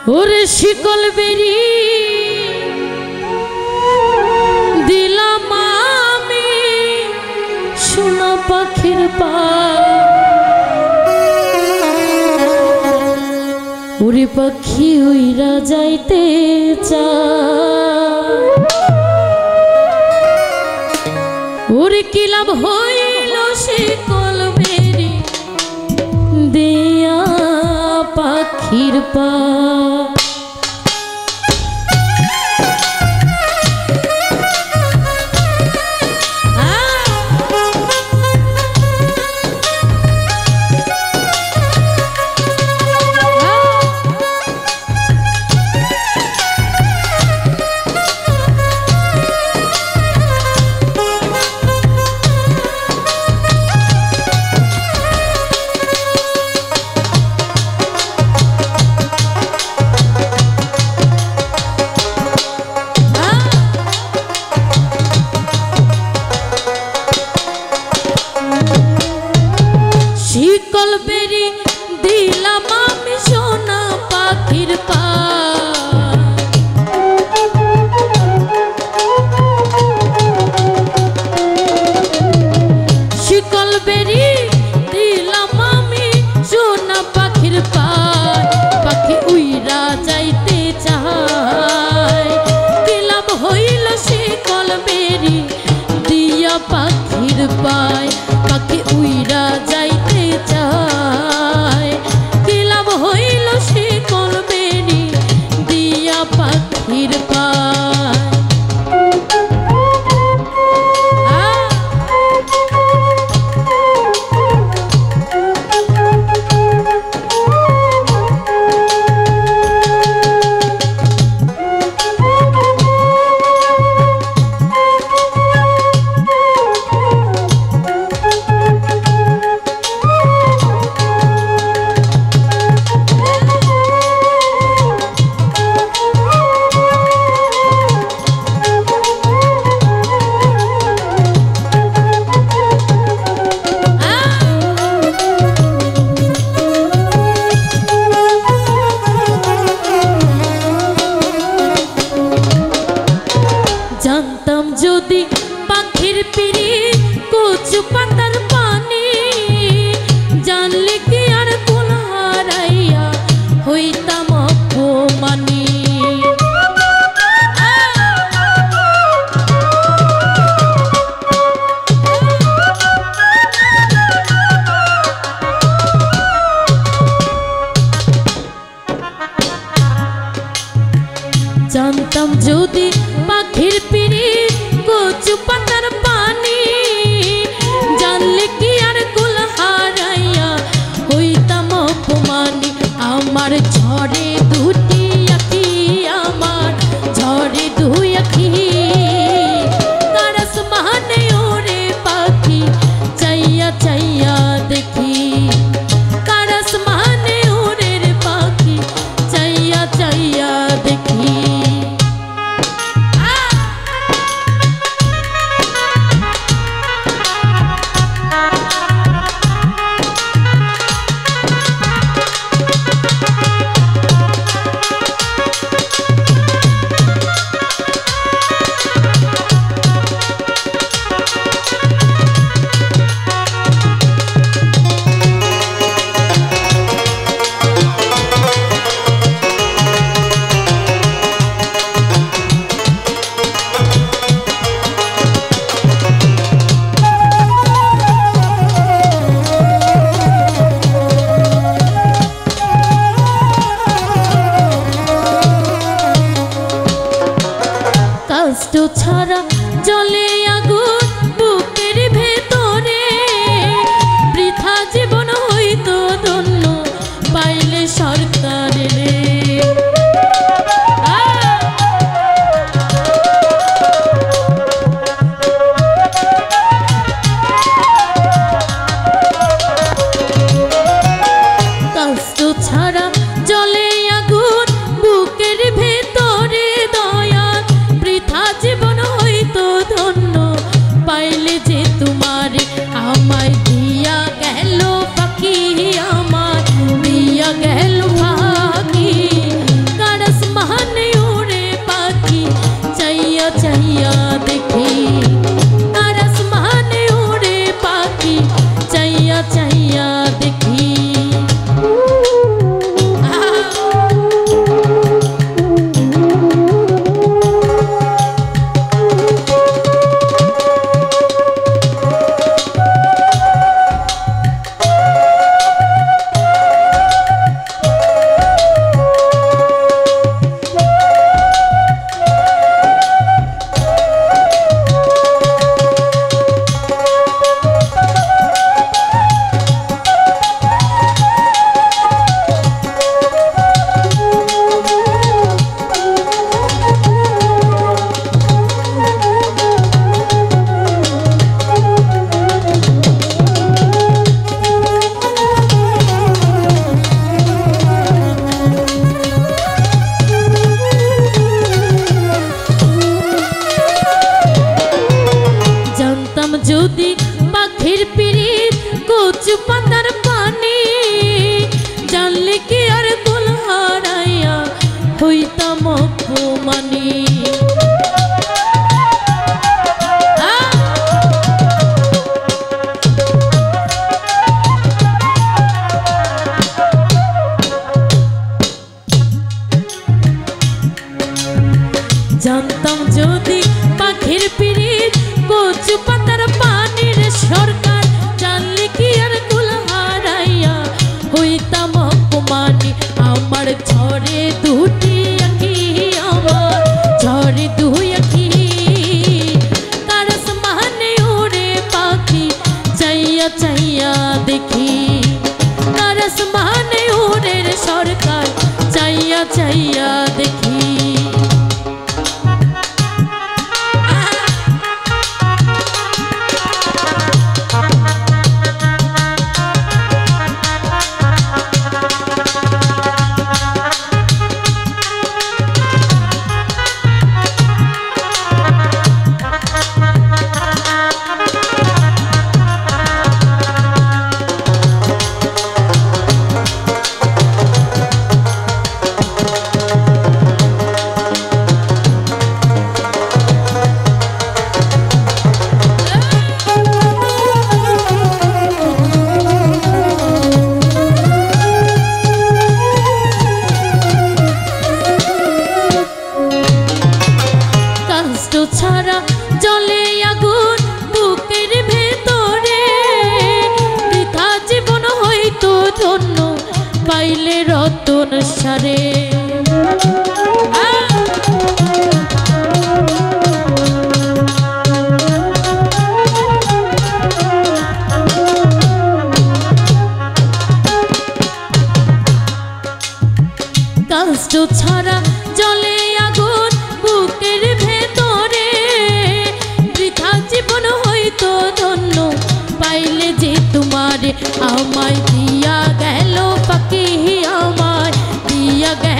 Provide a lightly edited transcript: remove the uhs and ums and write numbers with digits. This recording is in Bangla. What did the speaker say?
ওরে শিকল বেরি দিলাম আমি সোনা পাখির পা ওরে পাখি উইরা যাইতে চায় ওরে কি লাভ হইল শিকল বেরি দিয়া পাখির পা শিকল বেরি দিলাম আমি সোনা পাখির পা শিকল বেরি দিলাম আমি সোনা পাখির পা পাখি উইরা যাইতে চায় কি লাভ হইল শিকল বেরি দিয়া পাখির পায় পাখি উইরা যাইতে চায় কি লাভ হইল শিকল বেরি দিয়া পাখির পায় জানতাম যদি পাখির পিড়ি কচু পাতার পানি জানলে কি আর কোন হারাইয়া হইতাম অপমানি জানতাম যদি পাখির পিড়ি কচু পাতার পানি জানলে কি আর কুল হারাইয়া হইতাম অপমানি আমার ঝড়ে দুটি আখি আমার ঝড়ে দুই আখি কারস মানে ওরে পাখি চাইয়া চাইয়া দেখি কারস মানে ওরে পাখি চাইয়া চাইয়া দেখি কষ্ট ছাড়া জলে আগুন বুকের ভেতরে বৃথা জীবন হইতো ধন্য পাইলে সরকারের কষ্ট ছাড়া জলে আগুন বুকের ভেতরে দয়া বৃথা জীবন হইতো ধন্য পাইলে যে তোমার আমায় দিয়া গেল পাখি আমার দিয়া গেল পাখি চাইয়া চাইয়া দেখি ছাড়া জলে আগুন বুকের ভেতরে বৃথা জীবন হয়তো ধন্য পাইলে রতন সারে কষ্ট ছাড়া জলে আগুন বুকের ভেতরে বৃথা জীবন হয়তো ধন্য পাইলে যে তোমারে আমায় দিয়া গেল পাখি আমায় দিয়া গেল